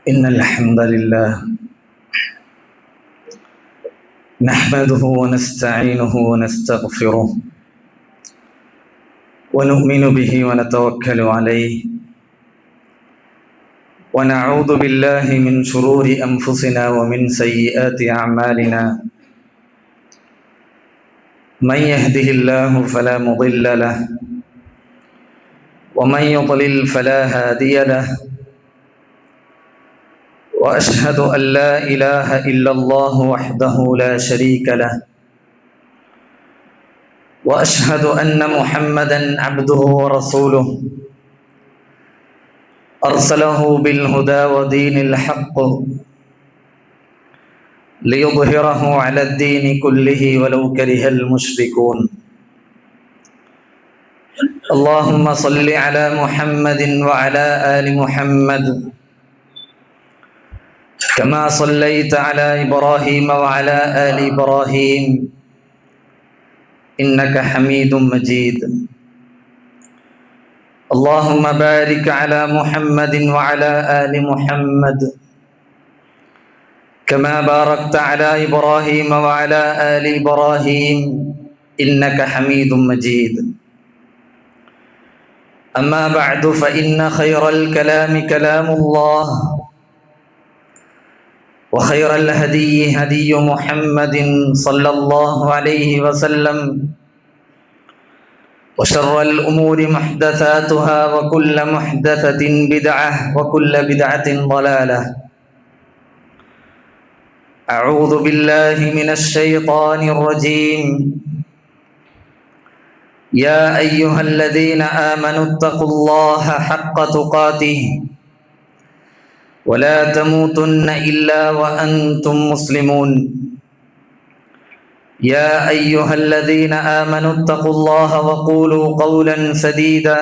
إن الحمد لله نحمده ونستعينه ونستغفره ونؤمن به ونتوكل عليه ونعوذ بالله من شرور أنفسنا ومن سيئات أعمالنا من يهده الله فلا مضل له ومن يضلل فلا هادي له وأشهد أن لا إله إلا الله وحده لا شريك له وأشهد أن محمدًا عبده ورسوله أرسله بالهدى ودين الحق ليظهره على الدين كله ولو كره المشركون. اللهم صل على محمد وعلى آل محمد كما صليت على إبراهيم وعلى آل إبراهيم إنك حميد مجيد. اللهم بارك على محمد وعلى آل محمد كما باركت على إبراهيم وعلى آل إبراهيم إنك حميد مجيد. أما بعد فإن خير الكلام كلام الله وخير الهدي هدي محمد صلى الله عليه وسلم وشر الأمور محدثاتها وكل محدثة بدعة وكل بدعة ضلالة. أعوذ بالله من الشيطان الرجيم. يا أيها الذين آمنوا اتقوا الله حق تقاته ولا تموتن إلا وأنتم مسلمون. يا أيها الذين آمنوا اتقوا الله وقولوا قولا سديدا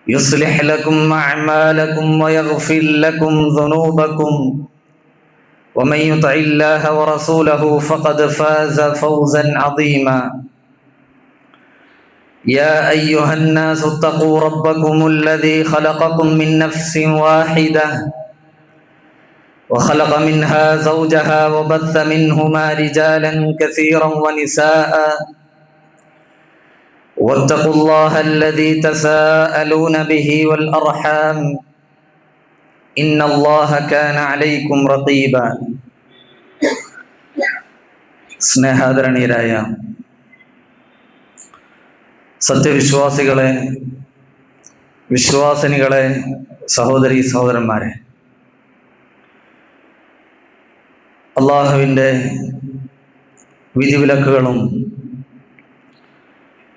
يصلح لكم أعمالكم ويغفر لكم ذنوبكم ومن يطع الله ورسوله فقد فاز فوزا عظيما. يا أيها الناس اتقوا ربكم الذي خلقكم من نفس واحدة وخلق منها زوجها وبث منهما رجالا كثيرا ونساء واتقوا الله الذي تساءلون به والأرحام إن الله كان عليكم رقيبا. സ്നേഹാദരണീയരായ സത്യവിശ്വാസികളെ, വിശ്വാസിനികളെ, സഹോദരീ സഹോദരന്മാരെ, അള്ളാഹുവിൻ്റെ വിധിവിലക്കുകളും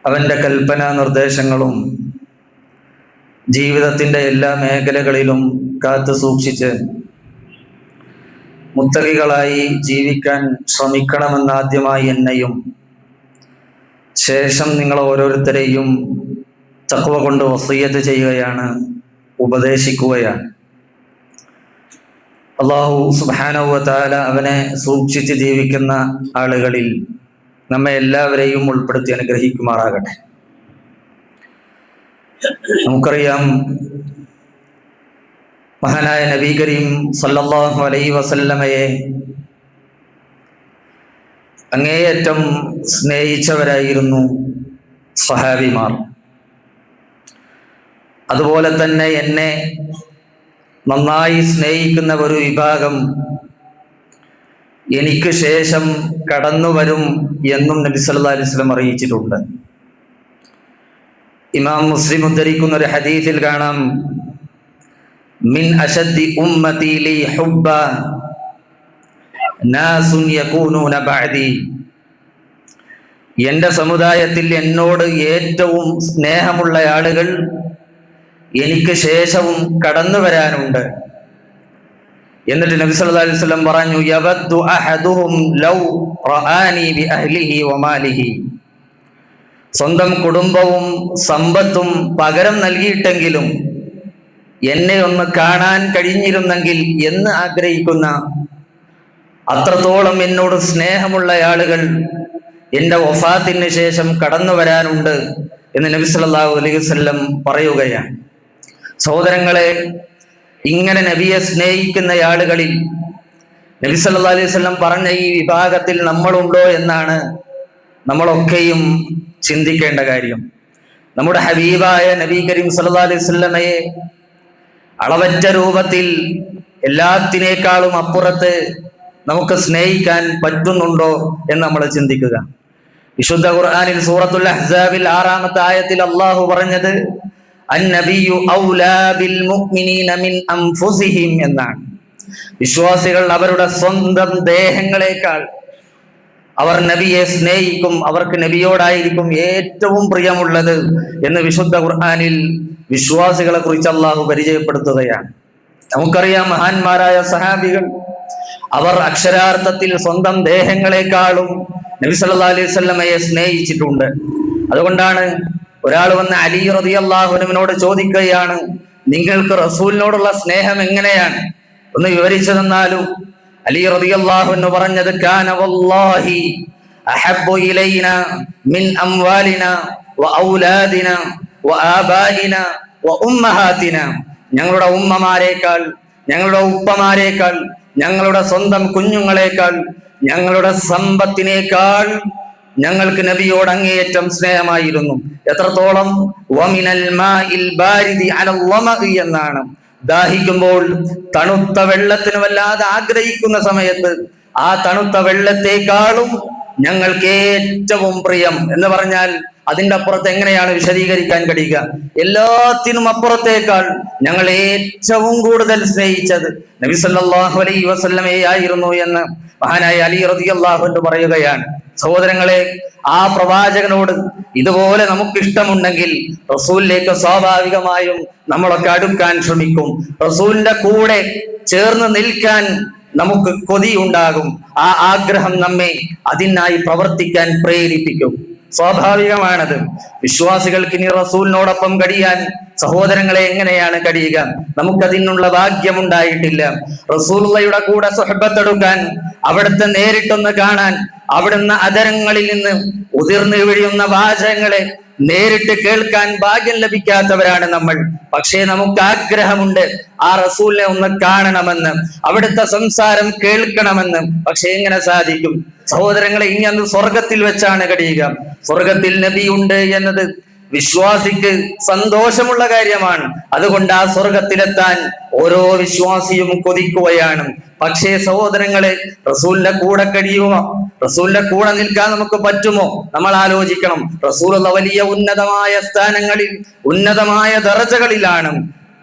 അവൻ്റെ കൽപ്പനാ നിർദ്ദേശങ്ങളും ജീവിതത്തിൻ്റെ എല്ലാ മേഖലകളിലും കാത്തു സൂക്ഷിച്ച് മുത്തഖികളായി ജീവിക്കാൻ ശ്രമിക്കണമെന്നാദ്യമായി എന്നെയും ശേഷം നിങ്ങൾ ഓരോരുത്തരെയും തഖ്വ കൊണ്ട് വസിയ്യത്ത് ചെയ്യുകയാണ്, ഉപദേശിക്കുകയാണ്. അല്ലാഹു സുബ്ഹാനഹു വ തആല അവനെ സൂക്ഷിച്ച് ജീവിക്കുന്ന ആളുകളിൽ നമ്മെ എല്ലാവരെയും ഉൾപ്പെടുത്തി അനുഗ്രഹിക്കുമാറാകട്ടെ. നമുക്കറിയാം, മഹാനായ നബി കരീം സല്ലല്ലാഹു അലൈഹി വസല്ലമയെ അങ്ങേയറ്റം സ്നേഹിച്ചവരായിരുന്നു സ്വഹാബിമാർ. അതുപോലെ തന്നെ എന്നെ നന്നായി സ്നേഹിക്കുന്ന ഒരു വിഭാഗം എനിക്ക് ശേഷം കടന്നു വരും എന്നും നബി സല്ലല്ലാഹു അലൈഹി വസല്ലം അറിയിച്ചിട്ടുണ്ട്. ഇമാം മുസ്ലിം ഉദ്ധരിക്കുന്ന ഒരു ഹദീസിൽ കാണാം, മിൻ അശദ്ദി ഉമ്മതി ലി ഹുബ്ബ നാസുൻ യകൂനൂന ബഅദി. എൻ്റെ സമുദായത്തിൽ എന്നോട് ഏറ്റവും സ്നേഹമുള്ള ആളുകൾ എനിക്ക് ശേഷവും കടന്നു വരാനുണ്ട്. എന്നിട്ട് നബി സല്ലല്ലാഹു അലൈഹി വസല്ലം പറഞ്ഞു, യവദ്ദു അഹദുഹും ലൗ റആനി ബി അഹ്ലിഹി വമാലിഹി. സ്വന്തം കുടുംബവും സമ്പത്തും പകരം നൽകിയിട്ടെങ്കിലും എന്നെ ഒന്ന് കാണാൻ കഴിഞ്ഞിരുന്നെങ്കിൽ എന്ന് ആഗ്രഹിക്കുന്ന അത്രത്തോളം എന്നോട് സ്നേഹമുള്ള ആളുകൾ എൻ്റെ വഫാത്തിന് ശേഷം കടന്നു വരാനുണ്ട് എന്ന് നബി സല്ലല്ലാഹു അലൈഹി വസല്ലം പറയുകയാണ്. സഹോദരങ്ങളെ, ഇങ്ങനെ നബിയെ സ്നേഹിക്കുന്ന ആളുകളിൽ നബി സല്ലല്ലാഹു അലൈഹി വസല്ലം പറഞ്ഞ ഈ വിഭാഗത്തിൽ നമ്മളുണ്ടോ എന്നാണ് നമ്മളൊക്കെയും ചിന്തിക്കേണ്ട കാര്യം. നമ്മുടെ ഹബീബായ നബി കരീം സല്ലല്ലാഹു അലൈഹി വസല്ലമയെ അളവറ്റ രൂപത്തിൽ എല്ലാത്തിനേക്കാളും അപ്പുറത്ത് നമുക്ക് സ്നേഹിക്കാൻ പറ്റുന്നുണ്ടോ എന്ന് നമ്മൾ ചിന്തിക്കുക. വിശുദ്ധ ഖുർആനിൽ സൂറത്തുൽ അഹ്സാബിൽ 6-ാമത്തെ ആയത്തിൽ അല്ലാഹു പറഞ്ഞത് അന്നബിയു ഔലാ ബിൽ മുഅ്മിനീന മിൻ അൻഫുസിഹിം എന്നാണ്. വിശ്വാസികൾ അവരുടെ സ്വന്തം ദേഹങ്ങളെക്കാൾ അവർ നബിയെ സ്നേഹിക്കും, അവർക്ക് നബിയോടായിരിക്കും ഏറ്റവും പ്രിയമുള്ളത് എന്ന് വിശുദ്ധ ഖുർആനിൽ വിശ്വാസികളെ കുറിച്ച് അല്ലാഹു പരിചയപ്പെടുത്തുകയാണ്. നമുക്കറിയാം, മഹാന്മാരായ സഹാബികൾ അവർ അക്ഷരാർത്ഥത്തിൽ സ്വന്തം ദേഹങ്ങളെക്കാളും നബി സല്ലല്ലാഹു അലൈഹി വസല്ലമയെ സ്നേഹിച്ചിട്ടുണ്ട്. അതുകൊണ്ടാണ് ഒരാൾ വന്ന് അലി റളിയല്ലാഹു അൻഹുവിനോട് ചോദിക്കുകയാണ്, നിങ്ങൾക്ക് റസൂലിനോടുള്ള സ്നേഹം എങ്ങനെയാണ്, ഒന്ന് വിവരിച്ചു തന്നാലും. അലി റളിയല്ലാഹു അൻഹു പറഞ്ഞത്, കാന വല്ലാഹി അഹബ്ബു ഇലൈന മിൻ അംവാലിന വ ഔലാദിന വ ആബാഇന വ ഉമ്മഹാതിന. ഞങ്ങളുടെ ഉമ്മമാരേക്കാൾ, ഞങ്ങളുടെ ഉപ്പമാരേക്കാൾ, ഞങ്ങളുടെ സ്വന്തം കുഞ്ഞുങ്ങളെക്കാൾ, ഞങ്ങളുടെ സമ്പത്തിനേക്കാൾ ഞങ്ങൾക്ക് നബിയോട് അങ്ങേയറ്റം സ്നേഹമായിരുന്നു. എത്രത്തോളം? വമിനൽ മാഇൽ ബാരിദി അലൽ വമഇ എന്നാണ്. ദാഹിക്കുമ്പോൾ തണുത്ത വെള്ളത്തിന് വല്ലാതെ ആഗ്രഹിക്കുന്ന സമയത്ത് ആ തണുത്ത വെള്ളത്തെക്കാളും ഞങ്ങൾക്ക് ഏറ്റവും പ്രിയം എന്ന് പറഞ്ഞാൽ അതിന്റെ അപ്പുറത്ത് എങ്ങനെയാണ് വിശദീകരിക്കാൻ കഴിയുക? എല്ലാത്തിനും അപ്പുറത്തേക്കാൾ ഞങ്ങൾ ഏറ്റവും കൂടുതൽ സ്നേഹിച്ചത് നബി സല്ലല്ലാഹു അലൈഹി വസല്ലമയെ ആയിരുന്നു എന്ന് മഹാനായ അലി റളിയല്ലാഹു അൻഹു പറയുകയാണ്. സഹോദരങ്ങളെ, ആ പ്രവാചകനോട് ഇതുപോലെ നമുക്ക് ഇഷ്ടമുണ്ടെങ്കിൽ റസൂലിലേക്ക് സ്വാഭാവികമായും നമ്മളൊക്കെ അടുക്കാൻ ശ്രമിക്കും. റസൂലിന്റെ കൂടെ ചേർന്ന് നിൽക്കാൻ നമുക്ക് കൊതിയുണ്ടാകും. ആ ആഗ്രഹം നമ്മെ അതിനായി പ്രവർത്തിക്കാൻ പ്രേരിപ്പിക്കും. സ്വാഭാവികമാണത്. വിശ്വാസികൾക്ക് ഇനി റസൂലിനോടൊപ്പം കഴിയാൻ സഹോദരങ്ങളെ എങ്ങനെയാണ് കഴിയുക? നമുക്കതിനുള്ള ഭാഗ്യമുണ്ടായിട്ടില്ല. റസൂലുള്ളാഹിയുടെ കൂടെ സുഹബത്തെടുക്കാൻ, അവിടുത്തെ നേരിട്ടൊന്ന് കാണാൻ, അവിടുന്ന് അധരങ്ങളിൽ നിന്ന് ഉതിർന്നു വീഴുന്ന വാചകങ്ങളെ നേരിട്ട് കേൾക്കാൻ ഭാഗ്യം ലഭിക്കാത്തവരാണ് നമ്മൾ. പക്ഷേ നമുക്ക് ആഗ്രഹമുണ്ട് ആ റസൂലിനെ ഒന്ന് കാണണമെന്ന്, അവിടുത്തെ സംസാരം കേൾക്കണമെന്ന്. പക്ഷെ എങ്ങനെ സാധിക്കും സഹോദരങ്ങളെ? ഇനി അന്ന് സ്വർഗത്തിൽ വെച്ചാണ് കഴിയുക. സ്വർഗത്തിൽ നബിയുണ്ട് എന്നത് വിശ്വാസിക്ക് സന്തോഷമുള്ള കാര്യമാണ്. അതുകൊണ്ട് ആ സ്വർഗത്തിലെത്താൻ ഓരോ വിശ്വാസിയും കൊതിക്കുകയാണ്. പക്ഷേ സഹോദരങ്ങളെ, റസൂലിന്റെ കൂടെ കഴിയുമോ? റസൂലിന്റെ കൂടെ നിൽക്കാൻ നമുക്ക് പറ്റുമോ? നമ്മൾ ആലോചിക്കണം. റസൂലുള്ള വലിയ ഉന്നതമായ സ്ഥാനങ്ങളിൽ, ഉന്നതമായ ദറജകളിലാണ്.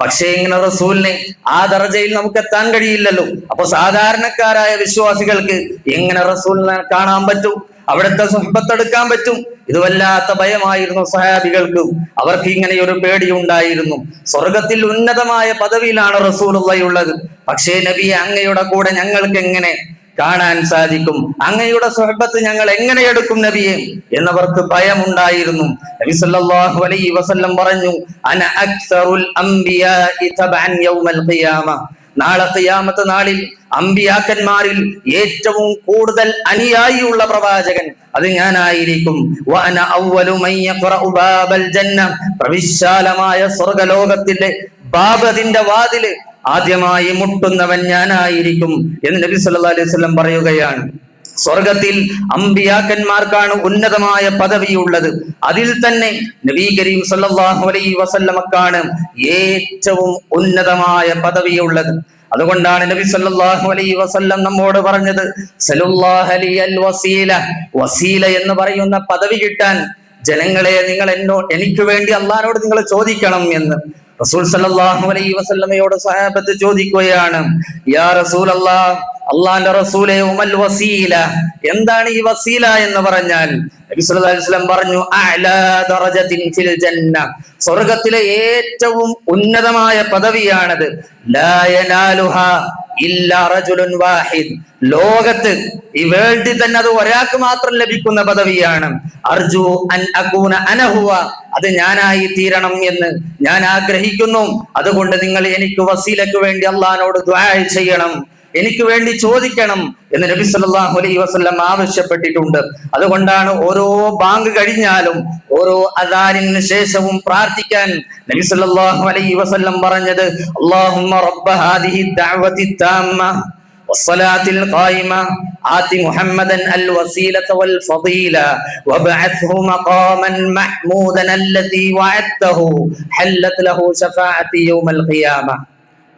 പക്ഷേ ഇങ്ങനെ റസൂലിനെ ആ ദറജയിൽ നമുക്ക് എത്താൻ കഴിയില്ലല്ലോ. അപ്പൊ സാധാരണക്കാരായ വിശ്വാസികൾക്ക് എങ്ങനെ റസൂലിനെ കാണാൻ പറ്റും? അവിടുത്തെ സുഹബത്തെടുക്കാൻ പറ്റും? ഇത് വല്ലാത്ത ഭയമായിരുന്നു സഹാബികൾക്ക്. അവർക്ക് ഇങ്ങനെ ഒരു പേടിയുണ്ടായിരുന്നു. സ്വർഗത്തിൽ ഉന്നതമായ പദവിയിലാണ് റസൂലുള്ളാഹിയുള്ളത്. പക്ഷേ നബിയെ അങ്ങയുടെ കൂടെ ഞങ്ങൾക്ക് എങ്ങനെ കാണാൻ സാധിക്കും? അങ്ങയുടെ സുഹബത്ത് ഞങ്ങൾ എങ്ങനെ എടുക്കും നബിയെ എന്നവർക്ക് ഭയമുണ്ടായിരുന്നു. നബി സല്ലല്ലാഹു അലൈഹി വസല്ലം പറഞ്ഞു, അന അക്സറുൽ അംബിയാഇ തബഅൻ യൗമൽ ഖിയാമ. നാളെ ഖിയാമത്ത് നാളിൽ അമ്പിയാക്കന്മാരിൽ ഏറ്റവും കൂടുതൽ അനുയായിയുള്ള പ്രവാചകൻ അത് ഞാനായിരിക്കും. വഅന അവ്വലു മൻ യഖറഉ ബാബൽ ജന്ന. പ്രവിശാലമായ സ്വർഗ്ഗലോകത്തിന്റെ ബാബതിന്റെ വാതില് ആദ്യമായി മുട്ടുന്നവൻ ഞാനായിരിക്കും എന്ന് നബി സല്ലല്ലാഹു അലൈഹി വസല്ലം പറയുകയാണ്. സ്വർഗത്തിൽ അമ്പിയാക്കന്മാർക്കാണ് ഉന്നതമായ പദവിയുള്ളത്. അതിൽ തന്നെ നബി കരീം സല്ലല്ലാഹു അലൈഹി വസല്ലമക്കാണ് ഏറ്റവും ഉന്നതമായ പദവിയുള്ളത്. അതുകൊണ്ടാണ് നബി സല്ലല്ലാഹു അലൈഹി വസല്ലം നമ്മോട് പറഞ്ഞത്, സല്ലല്ലാഹു അലൈഹിൽ വസീല. വസീല എന്ന് പറയുന്ന പദവി കിട്ടാൻ ജനങ്ങളെ നിങ്ങൾ എനിക്ക് വേണ്ടി അള്ളാഹിനോട് നിങ്ങൾ ചോദിക്കണം എന്ന് റസൂൽ സല്ലല്ലാഹു അലൈഹി വസല്ലമയോട് സ്വഹാബത്ത് ചോദിക്കുകയാണ്, യാ റസൂലല്ലാഹ്, അള്ളാന്റെ റസൂലേ, ഉമൽ വസീല, എന്താണ് ഈ വസീല എന്ന് പറഞ്ഞാൽ? നബി സല്ലല്ലാഹു അലൈഹി വസല്ലം പറഞ്ഞു, അഅ്ലാ ദറജത്തിൻ ഫിൽ ജന്ന. സ്വർഗ്ഗത്തിലെ ഏറ്റവും ഉന്നതമായ പദവിയാണത്. ലാ യനാലുഹാ ഇല്ലാ റജുലുൻ വാഹിദ്. ലോകത്ത് ഈ വേൾഡിൽ തന്നെ അത് ഒരാൾക്ക് മാത്രം ലഭിക്കുന്ന പദവിയാണ്. അർജു അൻ അകൂന അനഹുവ. അത് ഞാനായി തീരണം എന്ന് ഞാൻ ആഗ്രഹിക്കുന്നു. അതുകൊണ്ട് നിങ്ങൾ എനിക്ക് വസീലക്ക് വേണ്ടി അള്ളാഹിനോട് ദുആ ചെയ്യണം. എനിക്ക് വേണ്ടി ചോദിക്കണം എന്ന് നബി സല്ലല്ലാഹു അലൈഹി വസല്ലം ആവശ്യപ്പെട്ടിട്ടുണ്ട്. അതുകൊണ്ടാണ് ഓരോ ബാങ്ക് കഴിഞ്ഞാലും ഓരോ അദാനിന് ശേഷവും പ്രാർത്ഥിക്കാൻ നബി സല്ലല്ലാഹു അലൈഹി വസല്ലം പറഞ്ഞത് അല്ലാഹുമ്മ റബ്ബ ഹാദിഹി ദഅവതി താമ്മ والصلاة القائمة آت محمدا الوسيلة والفضيلة وابعثه مقاما محمودا الذي وعدته حلت له شفاعتي يوم القيامة.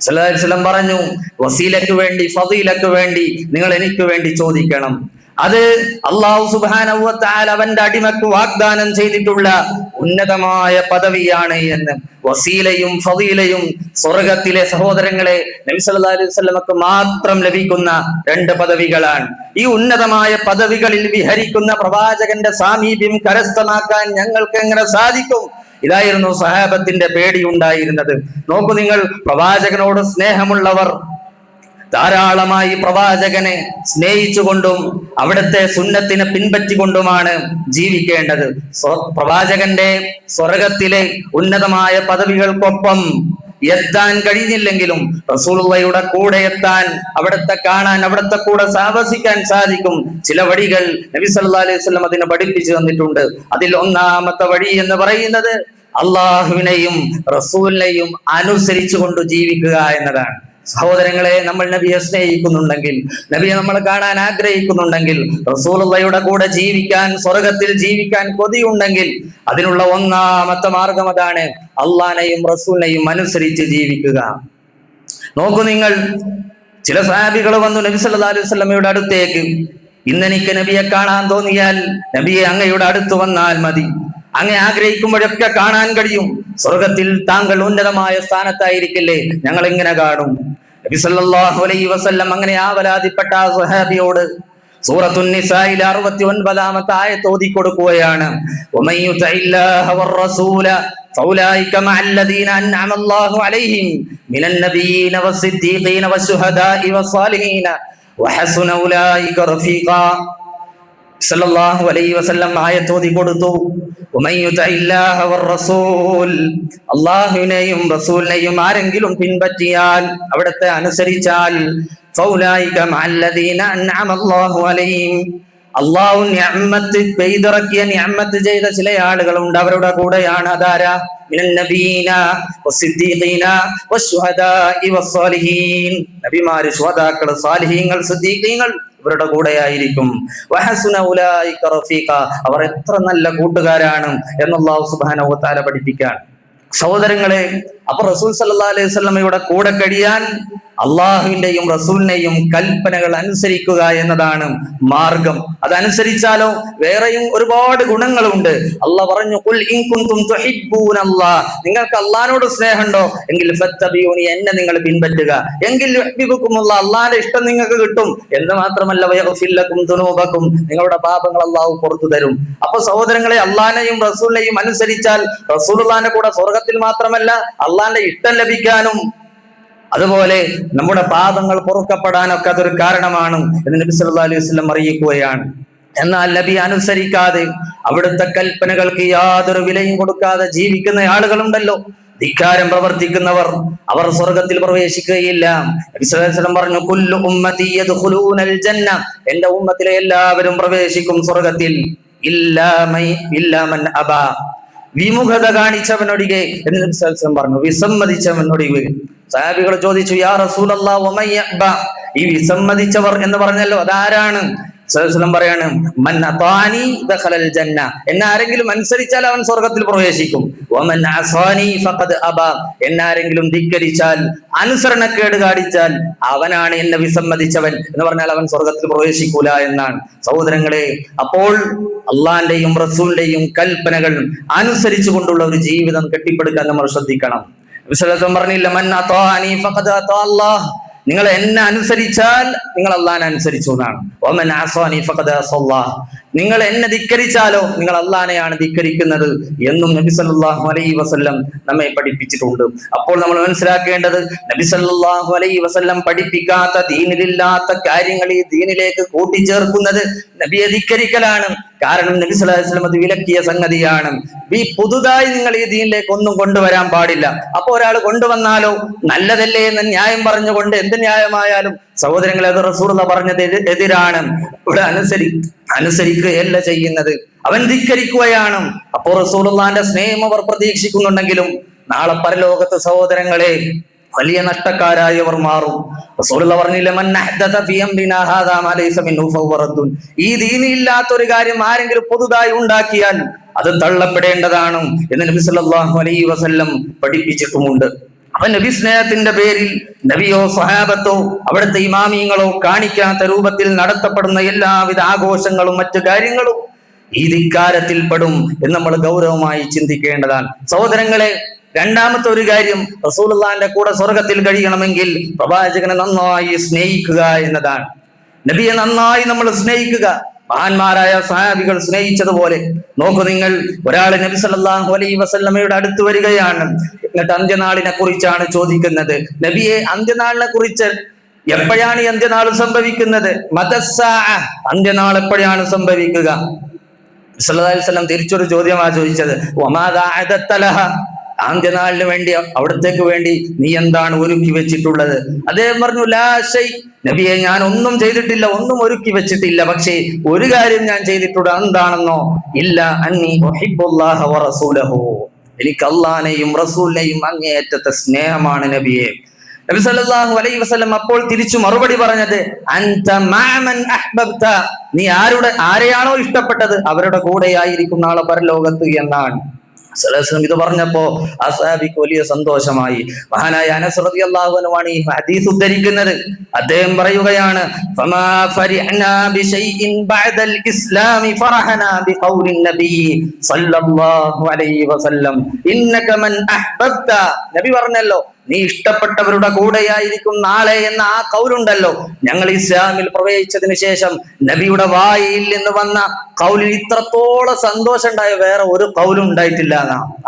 സല്ലല്ലാഹു അലൈഹി വസല്ലം പറഞ്ഞു, വസീലക്ക് വേണ്ടി ഫളീലക്ക് വേണ്ടി നിങ്ങൾ എനിക്ക് വേണ്ടി ചോദിക്കണം. അത് അല്ലാഹു സുബ്ഹാനഹു വ തആല അവന്റെ അടിമക്ക് വാഗ്ദാനം ചെയ്തിട്ടുള്ള ഉന്നതമായ പദവിയാണ് എന്ന്. വസീലയും ഫളീലയും സ്വർഗത്തിലെ സഹോദരങ്ങളെ നബി സല്ലല്ലാഹു അലൈഹി വസല്ലമക്ക് മാത്രം ലഭിക്കുന്ന രണ്ട് പദവികളാണ്. ഈ ഉന്നതമായ പദവികളിൽ വിഹരിക്കുന്ന പ്രവാചകന്റെ സാമീപ്യം കരസ്ഥമാക്കാൻ ഞങ്ങൾക്ക് എങ്ങനെ സാധിക്കും? ഇതായിരുന്നു സഹാബത്തിന്റെ പേടിയുണ്ടായിരുന്നത്. നോക്കൂ നിങ്ങൾ, പ്രവാചകനോട് സ്നേഹമുള്ളവർ ധാരാളമായി പ്രവാചകനെ സ്നേഹിച്ചുകൊണ്ടും അവിടുത്തെ സുന്നത്തിനെ പിൻപറ്റിക്കൊണ്ടുമാണ് ജീവിക്കേണ്ടത്. പ്രവാചകന്റെ സ്വർഗത്തിലെ ഉന്നതമായ പദവികൾക്കൊപ്പം എത്താൻ കഴിഞ്ഞില്ലെങ്കിലും റസൂലുള്ളാഹിയുടെ കൂടെ എത്താൻ, അവിടുത്തെ കാണാൻ, അവിടുത്തെ കൂടെ സാഹസിക്കാൻ സാധിക്കും. ചില വഴികൾ നബി സല്ലല്ലാഹു അലൈഹി വസല്ലം അതിനെ പഠിപ്പിച്ചു തന്നിട്ടുണ്ട്. അതിൽ ഒന്നാമത്തെ വഴി എന്ന് പറയുന്നത് അള്ളാഹുവിനെയും റസൂലിനെയും അനുസരിച്ചുകൊണ്ട് ജീവിക്കുക എന്നതാണ്. സഹോദരങ്ങളെ, നമ്മൾ നബിയെ സ്നേഹിക്കുന്നുണ്ടെങ്കിൽ, നബിയെ നമ്മൾ കാണാൻ ആഗ്രഹിക്കുന്നുണ്ടെങ്കിൽ, റസൂലുള്ളാഹിയുടെ കൂടെ ജീവിക്കാൻ, സ്വർഗത്തിൽ ജീവിക്കാൻ കൊതിയുണ്ടെങ്കിൽ അതിനുള്ള ഒന്നാമത്തെ മാർഗം അതാണ്, അള്ളാഹിനെയും റസൂലിനെയും അനുസരിച്ച് ജീവിക്കുക. നോക്കൂ നിങ്ങൾ, ചില സഹാബികൾ വന്നു നബി സല്ലല്ലാഹു അലൈഹി വസല്ലമയുടെ അടുത്തേക്ക്, ഇന്നെനിക്ക് നബിയെ കാണാൻ തോന്നിയാൽ നബിയെ അങ്ങയുടെ അടുത്ത് വന്നാൽ മതി, അങ്ങേ ആഗ്രഹിക്കുമ്പോഴൊക്കെ കാണാൻ കഴിയും, സ്വർഗത്തിൽ താങ്കൾ ഉന്നതമായ സ്ഥാനത്തായിരിക്കില്ലേ, ഞങ്ങൾ എങ്ങനെ കാണും? നബി സല്ലല്ലാഹു അലൈഹി വസല്ലം അങ്ങനെ ആവലാതിപ്പെട്ട ആ സ്വഹാബിയോട് സൂറത്തുൻ നിസായിലെ 69-ാമത്തെ ആയത്ത് ഓതി കൊടുക്കുകയാണ്. വമൻ യുതഇല്ലാഹ വറസൂല ഫൗലൈക മഅല്ലദീന അൻഅമ അല്ലാഹു അലൈഹിം മിനൻ നബിയ്യീന വസ്സിദ്ദീഖീന വശുഹദാഇ വസ്സാലിഹീന വഹസുന ഉലൈക റഫീഖാ. സല്ലല്ലാഹു അലൈഹി വസല്ലം ആയത്ത് ഓതി കൊടുത്തു. വമൻ യുതഇല്ലാഹ വറസൂൽ, അല്ലാഹുവിനെയും റസൂലിനെയും ആരെങ്കിലും പിൻപറ്റിയാൽ, അവിടത്തെ അനുസരിച്ചാൽ, ഫൗലൈക മഅല്ലദീന അൻഅമ അല്ലാഹു അലൈഹിം, അല്ലാഹു നിഅമത്ത് പെയ്തിറക്കിയ നിഅമത്ത് ചെയ്ത ചില ആളുകളുണ്ട്, അവരുടെ കൂടെയാണ്. അതാരാ? മിനൻ നബിയീന വസ്സിദ്ദീഖീന വശുഹദാഇ വസ്സാലിഹീൻ, നബിമാർ, ശുഹദാക്കൾ, സാലിഹീങ്ങൾ, സിദ്ദീഖീങ്ങൾ ഇവരുടെ കൂടെയായിരിക്കും. വഹസുന ഉലൈക റഫീഖ, അവർ എത്ര നല്ല കൂട്ടുകാരാണ് എന്ന് അല്ലാഹു സുബ്ഹാനഹു വ തആല പഠിപ്പിക്കാൻ. സഹോദരങ്ങളെ, അപ്പൊ റസൂൽ സല്ലല്ലാഹു അലൈഹി വസല്ലമയുടെ കൂടെ കഴിയാൻ അള്ളാഹുവിന്റെയും റസൂലിനെയും കൽപ്പനകൾ അനുസരിക്കുക എന്നതാണ് മാർഗം. അതനുസരിച്ചാലോ വേറെയും ഒരുപാട് ഗുണങ്ങളുണ്ട്. അള്ളാഹ് പറഞ്ഞു, ഖുൽ ഇൻ കുൻതും തുഹിബ്ബൂനല്ലാഹ്, നിങ്ങൾക്ക് അള്ളാഹിനോട് സ്നേഹമുണ്ടോ എങ്കിൽ ഫത്തബിഊനി, എന്നെ നിങ്ങൾ പിൻപറ്റുക, എങ്കിൽ യുഹിബ്ബുകുമുല്ലാഹ്, അള്ളാഹിന്റെ ഇഷ്ടം നിങ്ങൾക്ക് കിട്ടും. എന്ന് മാത്രമല്ല വയഗ്ഫിർ ലക്കും ദുനൂബക്കും, നിങ്ങളുടെ പാപങ്ങൾ അള്ളാഹു പുറത്തു തരും. അപ്പൊ സഹോദരങ്ങളെ, അള്ളാഹിനെയും റസൂലിനെയും അനുസരിച്ചാൽ റസൂലുള്ളാഹിന്റെ കൂടെ സ്വർഗത്തിൽ മാത്രമല്ല അള്ളാഹിന്റെ ഇഷ്ടം ലഭിക്കാനും, അതുപോലെ നമ്മുടെ പാപങ്ങൾ പൊറുക്കപ്പെടാനൊക്കെ അതൊരു കാരണമാണ് എന്ന് നബി സല്ലല്ലാഹു അലൈഹി വസല്ലം അറിയിക്കുകയാണ്. എന്നാൽ നബി അനുസരിക്കാതെ, അവിടുത്തെ കൽപ്പനകൾക്ക് യാതൊരു വിലയും കൊടുക്കാതെ ജീവിക്കുന്ന ആളുകളുണ്ടല്ലോ, ധിക്കാരം പ്രവർത്തിക്കുന്നവർ, അവർ സ്വർഗത്തിൽ പ്രവേശിക്കുകയില്ല. നബി സല്ലല്ലാഹു അലൈഹി വസല്ലം പറഞ്ഞു, കുല്ലു ഉമ്മതി യദ്ഖുലൂനൽ ജന്ന, എന്റെ ഉമ്മത്തിലെ എല്ലാവരും പ്രവേശിക്കും സ്വർഗത്തിൽ, ഇല്ലാ മൻ അബാ, വിമുഖത കാണിച്ചവനൊഴികെ എന്ന് നബി സല്ലല്ലാഹു അലൈഹി വസല്ലം പറഞ്ഞു, വിസമ്മതിച്ചവനൊഴികെ. സഹാബികൾ ചോദിച്ചു, യാ റസൂലല്ലാഹ് വമൻ യഅബ, ഈ വിസമ്മതിച്ചവർ എന്ന് പറഞ്ഞല്ലോ, അതാരാണ്? സല്ലല്ലാഹു അലൈഹി വസല്ലം പറയാണ്, മൻ അതാനി ദഖലൽ ജന്ന, എന്നെ ആരെങ്കിലും അനുസരിച്ചാൽ അവൻ സ്വർഗത്തിൽ പ്രവേശിക്കും. വമൻ അസാനി ഫഖദ് അബ, എന്നെ ആരെങ്കിലും ധിക്കരിച്ചാൽ, അനുസരണക്കേട് കാണിച്ചാൽ അവനാണ് എന്നെ വിസമ്മതിച്ചവൻ എന്ന് പറഞ്ഞാൽ അവൻ സ്വർഗത്തിൽ പ്രവേശിക്കൂല എന്നാണ്. സഹോദരങ്ങളെ, അപ്പോൾ അള്ളാഹിന്റെയും റസൂലിന്റെയും കൽപ്പനകൾ അനുസരിച്ചു കൊണ്ടുള്ള ഒരു ജീവിതം കെട്ടിപ്പടുക്കാൻ നമ്മൾ ശ്രദ്ധിക്കണം. വിശദം പറഞ്ഞില്ല, മൻ അതാനി ഫഖദ് അതാ അല്ലാഹ്, നിങ്ങൾ എന്നെ അനുസരിച്ചാൽ നിങ്ങൾ അള്ളാഹിനെ അനുസരിച്ചു എന്നാണ്. വമൻ അസാനി ഫഖദ് അസല്ലാഹ്, നിങ്ങൾ എന്നെ ധിക്കരിച്ചാലോ നിങ്ങൾ അള്ളാഹിനെയാണ് ധിക്കരിക്കുന്നത് എന്നും നബി സല്ലല്ലാഹു അലൈഹി വസല്ലം നമ്മെ പഠിപ്പിച്ചിട്ടുണ്ട്. അപ്പോൾ നമ്മൾ മനസ്സിലാക്കേണ്ടത്, നബി സല്ലല്ലാഹു അലൈഹി വസല്ലം പഠിപ്പിക്കാത്ത, ദീനിലില്ലാത്ത കാര്യങ്ങൾ ഈ ദീനിലേക്ക് കൂട്ടിച്ചേർക്കുന്നത് നബിയെ ധിക്കരിക്കലാണ്. കാരണം നബി സല്ലല്ലാഹു അലൈഹി വസല്ലം അത് വിലക്കിയ സംഗതിയാണ്. ഈ പുതുതായി നിങ്ങൾ ഈ ദീനിലേക്ക് ഒന്നും കൊണ്ടുവരാൻ പാടില്ല. അപ്പൊ ഒരാൾ കൊണ്ടുവന്നാലോ നല്ലതല്ലേ എന്ന് ന്യായം പറഞ്ഞുകൊണ്ട്, എന്ത് ന്യായമായാലും സഹോദരങ്ങളെ അത് റസൂലുള്ളാഹി പറഞ്ഞത് എതിരാണ്. ഇവിടെ അനുസരിക്കുകയല്ല ചെയ്യുന്നത്, അവൻ ധിക്കരിക്കുകയാണ്. അപ്പോൾ റസൂലുള്ളാഹിന്റെ സ്നേഹം അവർ പ്രതീക്ഷിക്കുന്നുണ്ടെങ്കിലും നാളെ പരലോകത്ത് സഹോദരങ്ങളെ വലിയ നഷ്ടക്കാരായി അവർ മാറും. റസൂലുള്ളാഹി പറഞ്ഞില്ലേ, മൻ അഹ്ദത ഫീ അംരിനാ ഹാദാ മാ ലൈസ മിൻഹു ഫഹുവ റദ്ദുൻ. ഈ ദീനില്ലാത്ത ഒരു കാര്യം ആരെങ്കിലും പുതുതായി ഉണ്ടാക്കിയാൽ അത് തള്ളപ്പെടേണ്ടതാണ് എന്ന് നബി സല്ലല്ലാഹു അലൈഹി വസല്ലം പഠിപ്പിച്ചിട്ടുമുണ്ട്. അപ്പൊ നബി സ്നേഹത്തിന്റെ പേരിൽ നബിയോ സ്വഹാബത്തോ അവിടുത്തെ ഇമാമിയങ്ങളോ കാണിക്കാത്ത രൂപത്തിൽ നടത്തപ്പെടുന്ന എല്ലാവിധ ആഘോഷങ്ങളും മറ്റു കാര്യങ്ങളും ഈ ധിക്കാരത്തിൽ പെടും എന്ന് നമ്മൾ ഗൗരവമായി ചിന്തിക്കേണ്ടതാണ്. സഹോദരങ്ങളെ, രണ്ടാമത്തെ ഒരു കാര്യം, റസൂലുള്ളാഹിന്റെ കൂടെ സ്വർഗത്തിൽ കഴിയണമെങ്കിൽ പ്രവാചകനെ നന്നായി സ്നേഹിക്കുക എന്നതാണ്. നബിയെ നന്നായി നമ്മൾ സ്നേഹിക്കുക, മഹാന്മാരായ സഹാബികൾ സ്നേഹിച്ചതുപോലെ. നോക്കൂ നിങ്ങൾ, ഒരാൾ നബി സല്ലല്ലാഹു അലൈഹി വസല്ലമയുടെ അടുത്ത് വരികയാണ്, എന്നിട്ട് അന്ത്യനാളിനെ കുറിച്ചാണ് ചോദിക്കുന്നത്. നബിയെ, അന്ത്യനാളിനെ കുറിച്ച് എപ്പോഴാണ് ഈ അന്ത്യനാൾ സംഭവിക്കുന്നത്? മതസ്സാഅ, അന്ത്യനാൾ എപ്പോഴാണ് സംഭവിക്കുക? സല്ലല്ലാഹു അലൈഹി വസല്ലം തിരിച്ചൊരു ചോദ്യമാണ് ചോദിച്ചത്, വമാദാ അഅദത്ത ലഹ, അന്ത്യനാളിന് വേണ്ടി, അവിടത്തേക്ക് വേണ്ടി നീ എന്താണ് ഒരുക്കി വെച്ചിട്ടുള്ളത്? അദ്ദേഹം പറഞ്ഞു, ലാ ശൈ, നബിയെ ഞാൻ ഒന്നും ചെയ്തിട്ടില്ല, ഒന്നും ഒരുക്കി വെച്ചിട്ടില്ല. പക്ഷേ ഒരു കാര്യം ഞാൻ ചെയ്തിട്ടുണ്ട്, എന്താണെന്നോ? ഇല്ല അന്നി ഉഹിബ്ബുല്ലാഹ വ റസൂലഹു, എനിക്ക് അല്ലാഹുവിനെയും റസൂലിനെയും അങ്ങേയറ്റത്തെ സ്നേഹമാണ് നബിയെ. നബി സല്ലല്ലാഹു അലൈഹി വസല്ലം അപ്പോൾ തിരിച്ചു മറുപടി പറഞ്ഞത്, അൻത മഅമൻ അഹ്ബബ്ത, നീ ആരെയാണോ ഇഷ്ടപ്പെട്ടത് അവരുടെ കൂടെയായിരിക്കും നാളെ പരലോകത്ത് എന്നാണ്. ഇത് പറഞ്ഞപ്പോ ആ സഹാബിക്ക് വലിയ സന്തോഷമായി. മഹാനായ അനസ് റളിയല്ലാഹു അൻഹു ആണ് ഈ ഹദീസ് ഉദ്ധരിക്കുന്നത്. അദ്ദേഹം പറയുകയാണ്, ഫമാ ഫരിഹ്നാ ബിശൈഇൻ ബഅദൽ ഇസ്ലാമി ഫറഹനാ ബിഖൗലിൻ നബി സല്ലല്ലാഹു അലൈഹി വസല്ലം ഇന്നക മൻ അഹ്ബബ്ത. നബി പറഞ്ഞല്ലോ, നീ ഇഷ്ടപ്പെട്ടവരുടെ കൂടെയായിരിക്കും നാളെ എന്ന ആ കൗലുണ്ടല്ലോ, ഞങ്ങൾ ഇസ്ലാമിൽ പ്രവേശിച്ചതിന് ശേഷം നബിയുടെ വായിൽ നിന്ന് വന്ന കൗലിൽ ഇത്രത്തോളം സന്തോഷം ഉണ്ടായ വേറെ ഒരു കൗലും ഉണ്ടായിട്ടില്ല.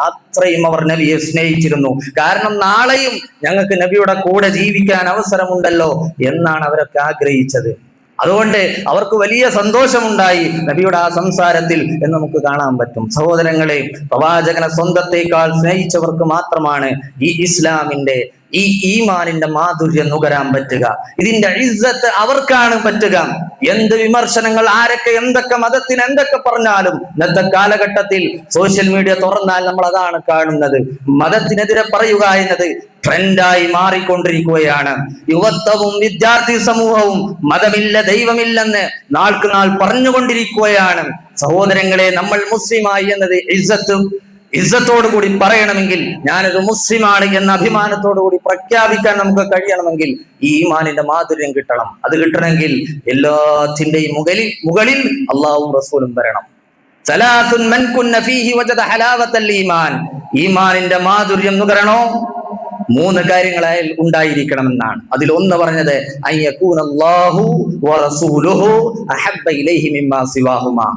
അത്രയും അവർ നബിയെ സ്നേഹിച്ചിരുന്നു. കാരണം നാളെയും ഞങ്ങൾക്ക് നബിയുടെ കൂടെ ജീവിക്കാൻ അവസരമുണ്ടല്ലോ എന്നാണ് അവരൊക്കെ ആഗ്രഹിച്ചത്. അതുകൊണ്ട് അവർക്ക് വലിയ സന്തോഷമുണ്ടായി നബിയുടെ ആ സംസാരത്തിൽ എന്ന് നമുക്ക് കാണാൻ പറ്റും. സഹോദരങ്ങളെ, പ്രവാചകനെ സ്വന്തത്തെക്കാൾ സ്നേഹിച്ചവർക്ക് മാത്രമാണ് ഈ ഇസ്ലാമിന്റെ, ഈ ഈമാനിന്റെ മാധുര്യം നുകരാൻ പറ്റുക. ഇതിന്റെ ഇസ്സത്ത് അവർക്കാണ് പറ്റുക. എന്ത് വിമർശനങ്ങൾ, ആരൊക്കെ എന്തൊക്കെ മതത്തിന് എന്തൊക്കെ പറഞ്ഞാലും ഇന്നത്തെ കാലഘട്ടത്തിൽ സോഷ്യൽ മീഡിയ തുറന്നാൽ നമ്മൾ അതാണ് കാണുന്നത്. മതത്തിനെതിരെ പറയുക എന്നത് ട്രെൻഡായി മാറിക്കൊണ്ടിരിക്കുകയാണ്. യുവത്വവും വിദ്യാർത്ഥി സമൂഹവും മതമില്ല ദൈവമില്ലെന്ന് നാൾക്ക് നാൾ പറഞ്ഞുകൊണ്ടിരിക്കുകയാണ്. സഹോദരങ്ങളെ, നമ്മൾ മുസ്ലിമായി എന്നത് ഇസ്സത്തോടു കൂടി പറയണമെങ്കിൽ, ഞാനൊരു മുസ്ലിമാണ് എന്ന അഭിമാനത്തോടു കൂടി പ്രഖ്യാപിക്കാൻ നമുക്ക് കഴിയണമെങ്കിൽ ഈ ഈമാനിന്റെ മാധുര്യം കിട്ടണം. അത് കിട്ടണമെങ്കിൽ എല്ലാത്തിന്റെയും മുകളിൽ അള്ളാഹുവും റസൂലും വരണം. സലാസുൻ മൻ കുന്ന ഫീഹി വജദ ഹലാവത്തൽ ഈമാൻ, ഈമാനിന്റെ മാധുര്യം നുകരണോ 3 കാര്യങ്ങളായി ഉണ്ടായിരിക്കണമെന്നാണ്. അതിൽ ഒന്ന് പറഞ്ഞത് അയ്യകൂനല്ലാഹു വറസൂലുഹു അഹബ്ബ ഇലൈഹി മിമ്മാ സിവാഹുമാ,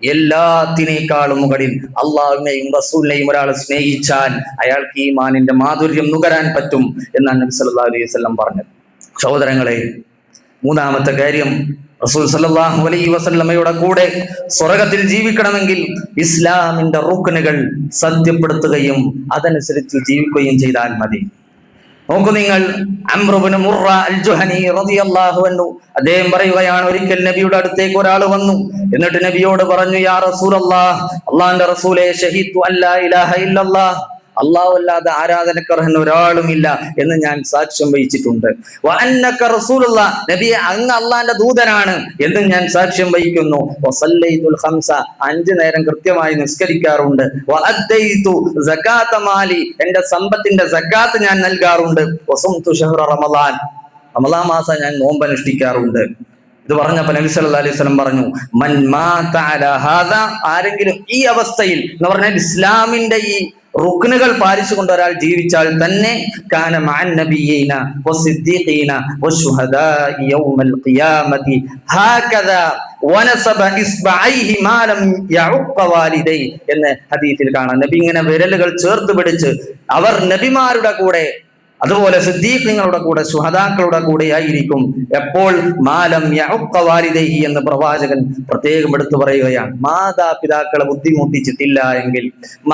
എല്ലാത്തിനേക്കാളും മുകളിൽ അള്ളാഹുവിനെയും റസൂലിനെയും ഒരാൾ സ്നേഹിച്ചാൽ അയാൾക്ക് ഈമാനിന്റെ മാധുര്യം നുകരാൻ പറ്റും എന്നാണ് നബി സല്ലല്ലാഹു അലൈഹി വസല്ലം പറഞ്ഞത്. സഹോദരങ്ങളെ, 3ാമത്തെ കാര്യം, റസൂൽ സല്ലല്ലാഹു അലൈഹി വസല്ലമയുടെ കൂടെ സ്വർഗത്തിൽ ജീവിക്കണമെങ്കിൽ ഇസ്ലാമിന്റെ റുക്നുകൾ സത്യപ്പെടുത്തുകയും അതനുസരിച്ച് ജീവിക്കുകയും ചെയ്താൽ മതി. നോക്കൂ നിങ്ങൾ, അംർ ഇബ്നു മുറ അൽ ജുഹനി റളിയല്ലാഹു അൻഹു അദ്ദേഹം പറയുകയാണ്, ഒരിക്കൽ നബിയുടെ അടുത്തേക്ക് ഒരാൾ വന്നു. എന്നിട്ട് നബിയോട് പറഞ്ഞു, യാ റസൂലല്ലാഹ്, അല്ലാഹുവിന്റെ റസൂലേ, ഷഹീദു അല്ലാ ഇലാഹ ഇല്ലല്ലാഹ്, അല്ലാഹു അല്ലാതെ ആരാധനക്കർഹൻ ഒരാളുമില്ല എന്ന് ഞാൻ സാക്ഷ്യം വഹിച്ചിട്ടുണ്ട്. വ അന്നക റസൂലുള്ളാഹ്, നബിയെ അങ്ങ് അല്ലാഹുവിന്റെ ദൂതനാണ് എന്ന് ഞാൻ സാക്ഷ്യം വഹിക്കുന്നു. വ സല്ലൈതുൽ ഖംസ, 5 നേരം കൃത്യമായി നിസ്കരിക്കാറുണ്ട്. വ അദ്ദൈതു സകാത മാലി, എന്റെ സമ്പത്തിന്റെ സകാത്ത് ഞാൻ നൽകാറുണ്ട്. വ സുംതു ശഹ്റ റമളാൻ, റമളാൻ മാസം ഞാൻ നോമ്പ് അനുഷ്ഠിക്കാറുണ്ട്. ഇത് പറഞ്ഞപ്പോൾ നബി സല്ലല്ലാഹു അലൈഹി വസല്ലം പറഞ്ഞു, മൻ മാത അലാ ഹാദാ, ആരെങ്കിലും ഈ അവസ്ഥയിൽ എന്ന് പറഞ്ഞാൽ ഇസ്ലാമിന്റെ ഈ റുക്നുകൾ പാലിച്ചുകൊണ്ട് ഒരാൾ ജീവിച്ചാൽ തന്നെ കാന മഅൻ നബിയ്യീന വസിദ്ദീഖീന വശുഹദാഇ യൗമൽ ഖിയാമത്തി ഹാകദാ വനസബ ഇസ്ബഅൈഹി മാ ലം യഉഖ വാലിദൈ എന്ന് ഹദീസിൽ കാണാം. നബി ഇങ്ങനെ വിരലുകൾ ചേർത്ത് പിടിച്ച് അവർ നബിമാരുടെ കൂടെ അതുപോലെ സിദ്ദീഖുകളുടെ കൂടെ, ശുഹദാക്കളുടെ കൂടെ ആയിരിക്കും എപ്പോൾ. മാലം യഉഖ വാലിദൈഹി എന്ന് പ്രവാചകൻ പ്രത്യേകം എടുത്തു പറയുകയാണ്. മാതാപിതാക്കളെ ബുദ്ധിമുട്ടിച്ചിട്ടില്ല എങ്കിൽ,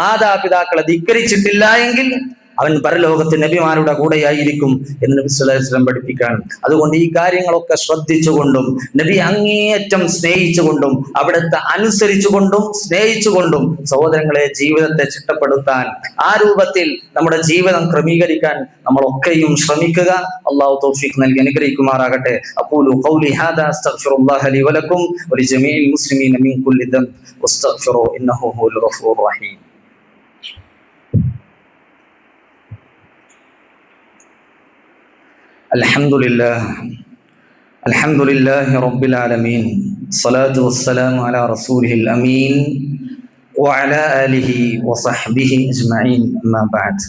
മാതാപിതാക്കളെ ധിക്കരിച്ചിട്ടില്ല എങ്കിൽ അവൻ പരലോകത്ത് നബിമാരുടെ കൂടെയായിരിക്കും എന്ന് നബി സല്ലല്ലാഹു അലൈഹി വസല്ലം പഠിപ്പിക്കുകയാണ്. അതുകൊണ്ട് ഈ കാര്യങ്ങളൊക്കെ ശ്രദ്ധിച്ചുകൊണ്ടും നബി അങ്ങേയറ്റം സ്നേഹിച്ചുകൊണ്ടും അവിടുത്തെ അനുസരിച്ചുകൊണ്ടും സ്നേഹിച്ചുകൊണ്ടും സഹോദരങ്ങളെ ജീവിതത്തെ ചിട്ടപ്പെടുത്താൻ, ആ രൂപത്തിൽ നമ്മുടെ ജീവിതം ക്രമീകരിക്കാൻ നമ്മളൊക്കെയും ശ്രമിക്കുക. അല്ലാഹു തൗഫീഖ് നൽകി അനുഗ്രഹിക്കുമാറാകട്ടെ. അഖൂലു ഖൗലി ഹാദാ അസ്തഗ്ഫിറുല്ലാഹ ലി വലക്കും വലിജമീഇൽ മുസ്ലിമീന മിൻ കുല്ലി ദംബ് വസ്തഗ്ഫിറൂ ഇന്നഹു ഹുവൽ ഗഫൂറുർ റഹീം. അൽഹംദുലില്ലാഹി റബ്ബിൽ ആലമീൻ. സ്വലാത്തു വസ്സലാമു അലാ റസൂലിഹിൽ അമീൻ വഅലാ ആലിഹി വസഹ്ബിഹി അജ്മഈൻ. അമ്മാ ബഅദ്.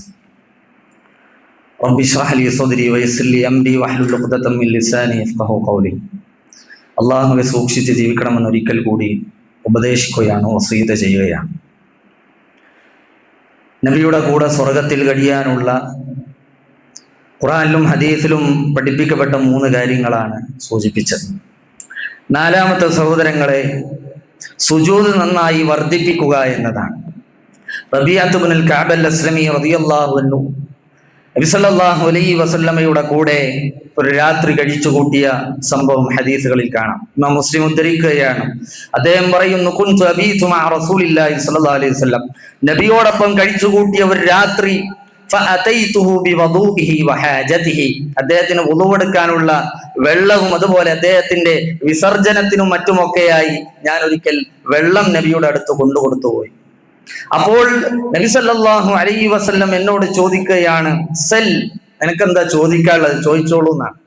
റബ്ബി ഇശ്റഹ് ലി സദ്രി വയസ്സിർ ലി അംരി വഹ്ലുൽ ഉഖ്ദതം മിൻ ലിസാനി യഫ്ഖഹു ഖൗലി. അല്ലാഹുവെ സൂക്ഷിച്ച് ജീവിക്കണമെന്ന് ഒരിക്കൽ കൂടി ഉപദേശിക്കുകയാണ്, വസീയത്ത് ചെയ്യുകയാണ്. നബിയുടെ കൂടെ സ്വർഗത്തിൽ കഴിയാനുള്ള ഖുർആനിലും ഹദീസിലും പഠിപ്പിക്കപ്പെട്ട 3 കാര്യങ്ങളാണ് സൂചിപ്പിച്ചത്. 4-മത്തെ സഹോദരങ്ങളെ, സുജൂദ് നന്നായി വർദ്ധിപ്പിക്കുക എന്നതാണ്. റബീഅത്ത് ഇബ്നുൽ കഅബ് അൽ-അസ്ലമി റളിയല്ലാഹു അൻഹു നബി സല്ലല്ലാഹു അലൈഹി വസല്ലമയുടെ കൂടെ ഒരു രാത്രി കഴിച്ചു കൂട്ടിയ സംഭവം ഹദീസുകളിൽ കാണാം. ഇമാം മുസ്ലിം ഉദ്ധരിക്കുകയാണ്. അദ്ദേഹം പറയുന്നു, കുൻതു അബീതു മഅ റസൂലില്ലാഹി സ്വല്ലല്ലാഹു അലൈഹി വസല്ലം, നബിയോടൊപ്പം കഴിച്ചു കൂട്ടിയ ഒരു രാത്രി അദ്ദേഹത്തിന് വുളൂവെടുക്കാനുള്ള വെള്ളവും അതുപോലെ അദ്ദേഹത്തിന്റെ വിസർജനത്തിനും മറ്റുമൊക്കെയായി ഞാൻ ഒരിക്കൽ വെള്ളം നബിയുടെ അടുത്ത് കൊണ്ടുകൊടുത്തുപോയി. അപ്പോൾ നബി സല്ലല്ലാഹു അലൈഹി വസല്ലം എന്നോട് ചോദിക്കുകയാണ്, സൽ, നിനക്കെന്താ ചോദിക്കാനുള്ളത്, ചോദിച്ചോളൂ എന്നാണ്.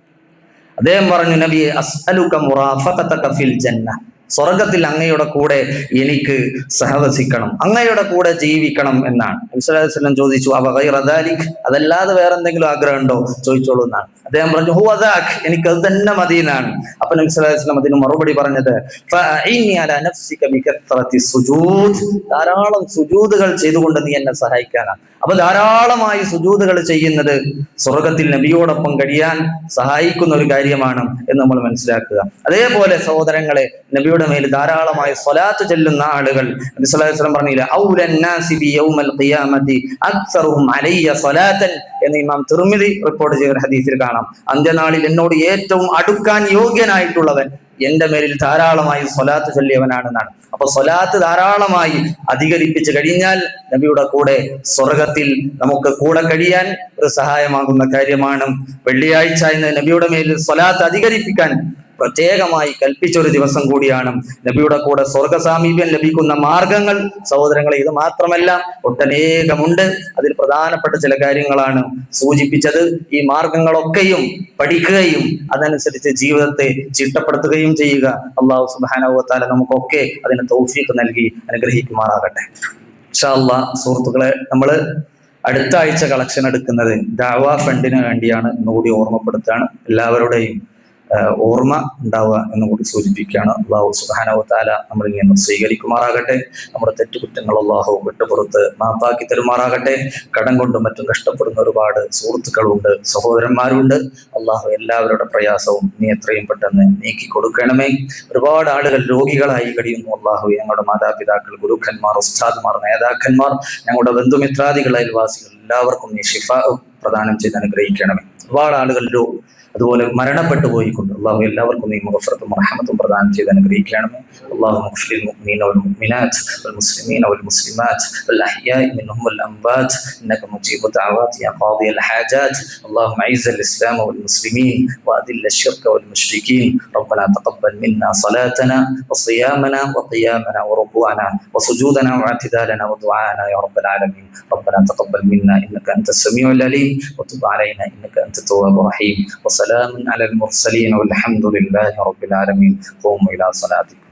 അദ്ദേഹം പറഞ്ഞു, നബിയെ, അസ്അലുക മുറാഫഖതക ഫിൽ ജന്ന, സ്വർഗത്തിൽ അങ്ങയുടെ കൂടെ എനിക്ക് സഹവസിക്കണം, അങ്ങയുടെ കൂടെ ജീവിക്കണം എന്നാണ്. നബി സല്ലല്ലാഹു അലൈഹി വസല്ലം ചോദിച്ചു, അവ ഗൈറ ദാലിക്, അതല്ലാതെ വേറെ എന്തെങ്കിലും ആഗ്രഹം ഉണ്ടോ, ചോദിച്ചോളൂ എന്നാണ്. അദ്ദേഹം പറഞ്ഞു, ഹുവ ദാക്, എനിക്ക് അത് തന്നെ മതി എന്നാണ്. അപ്പൊ നബി സല്ലല്ലാഹു അലൈഹി വസല്ലം അതിന് മറുപടി പറഞ്ഞത്, ഫഅഇനി അലാ നഫ്സിക ബികത്റതി സുജൂദ്, ധാരാളം സുജൂദുകൾ ചെയ്തുകൊണ്ട് നീ എന്നെ സഹായിക്കാനാണ്. അപ്പൊ ധാരാളമായി സുജൂദുകൾ ചെയ്യുന്നത് സ്വർഗത്തിൽ നബിയോടൊപ്പം കഴിയാൻ സഹായിക്കുന്ന ഒരു കാര്യമാണ് എന്ന് നമ്മൾ മനസ്സിലാക്കുക. അതേപോലെ സഹോദരങ്ങളെ, നബിയുടെ മേൽ ധാരാളമായി സ്വലാത്ത് ചെല്ലുന്ന ആളുകൾ, നബി സല്ലല്ലാഹു അലൈഹി വസല്ലം പറഞ്ഞില്ല, ഔലൻ നാസി ബി യൗമൽ ഖിയാമത്തി അക്സറുഹും അലയ്യ സ്വലാത്തൻ എന്ന് ഇമാം തിർമിദി റിപ്പോർട്ട് ചെയ്ത ഹദീസിൽ കാണാം. അന്ത്യനാളിൽ എന്നോട് ഏറ്റവും അടുക്കാൻ യോഗ്യനായിട്ടുള്ളവൻ എന്റെ മേലിൽ ധാരാളമായി സ്വലാത്ത് ചൊല്ലിയവനാണെന്നാണ്. അപ്പൊ സ്വലാത്ത് ധാരാളമായി അധികരിപ്പിച്ച് കഴിഞ്ഞാൽ നബിയുടെ കൂടെ സ്വർഗത്തിൽ നമുക്ക് കൂടെ കഴിയാൻ ഒരു സഹായമാകുന്ന കാര്യമാണ്. വെള്ളിയാഴ്ച ഇന്ന് നബിയുടെ മേലിൽ സ്വലാത്ത് അധികരിപ്പിക്കാൻ പ്രത്യേകമായി കൽപ്പിച്ചൊരു ദിവസം കൂടിയാണ്. നബിയുടെ കൂടെ സ്വർഗ സാമീപ്യം ലഭിക്കുന്ന മാർഗങ്ങൾ സഹോദരങ്ങളെ ഇത് മാത്രമല്ല, ഒട്ടനേകമുണ്ട്. അതിൽ പ്രധാനപ്പെട്ട ചില കാര്യങ്ങളാണ് സൂചിപ്പിച്ചത്. ഈ മാർഗങ്ങളൊക്കെയും പഠിക്കുകയും അതനുസരിച്ച് ജീവിതത്തെ ചിട്ടപ്പെടുത്തുകയും ചെയ്യുക. അല്ലാഹു സുബ്ഹാനഹു വ തആല നമുക്കൊക്കെ അതിന് തൗഫീഖ് നൽകി അനുഗ്രഹിക്കുമാറാകട്ടെ. ഇൻഷാ അല്ലാഹ് സുഹൃത്തുക്കളെ, നമ്മൾ അടുത്ത ആഴ്ച കളക്ഷൻ എടുക്കുന്നത് ദഅവ ഫണ്ടിന് വേണ്ടിയാണ് എന്നുകൂടി ഓർമ്മപ്പെടുത്തുകയാണ്. എല്ലാവരുടെയും ഓർമ്മ ഉണ്ടാവുക എന്നുകൂടി സൂചിപ്പിക്കുകയാണ്. അല്ലാഹു സുബ്ഹാനഹു വ തആല നമ്മളിൽ നിന്ന് സ്വീകരിക്കുമാറാകട്ടെ. നമ്മുടെ തെറ്റുകുറ്റങ്ങൾ അല്ലാഹു വിട്ടുപുറത്ത് മാപ്പാക്കി തരുമാറാകട്ടെ. കടം കൊണ്ടും മറ്റും കഷ്ടപ്പെടുന്ന ഒരുപാട് സുഹൃത്തുക്കളുണ്ട്, സഹോദരന്മാരുണ്ട്. അല്ലാഹു എല്ലാവരുടെ പ്രയാസവും നീ എത്രയും പെട്ടെന്ന് നീക്കി കൊടുക്കണമേ. ഒരുപാട് ആളുകൾ രോഗികളായി കഴിയുന്നു. അല്ലാഹു ഞങ്ങളുടെ മാതാപിതാക്കൾ, ഗുരുക്കന്മാർ, ഉസ്താദ്മാർ, നേതാക്കന്മാർ, ഞങ്ങളുടെ ബന്ധുമിത്രാദികൾ, അയൽവാസികൾ എല്ലാവർക്കും നീ ശിഫാ പ്രദാനം ചെയ്ത് അനുഗ്രഹിക്കണമേ. ഒരുപാട് ആളുകൾ അതുപോലെ മരണപ്പെട്ടു പോയിക്കൊണ്ട് അല്ലാഹു എല്ലാവർക്കും നീ മഗ്ഫിറത്തും റഹ്മത്തും പ്രദാനം ചെയ്ത് അനുഗ്രഹിക്കണമേ. اللهم اغفر للمؤمنين والمؤمنات والمسلمين والمسلمات والأحياء منهم والأموات إنك مجيب الدعوات يا قاضي الحاجات. اللهم أعز الإسلام والمسلمين وأذل الشرك والمشركين. ربنا تقبل منا صلاتنا وصيامنا وقيامنا وركوعنا وسجودنا واعتدالنا ودعاءنا يا رب العالمين. ربنا تقبل منا إنك أنت السميع العليم وتب علينا إنك أنت التواب الرحيم. وسلام على المرسلين والحمد لله رب العالمين. قوموا إلى صلاتكم.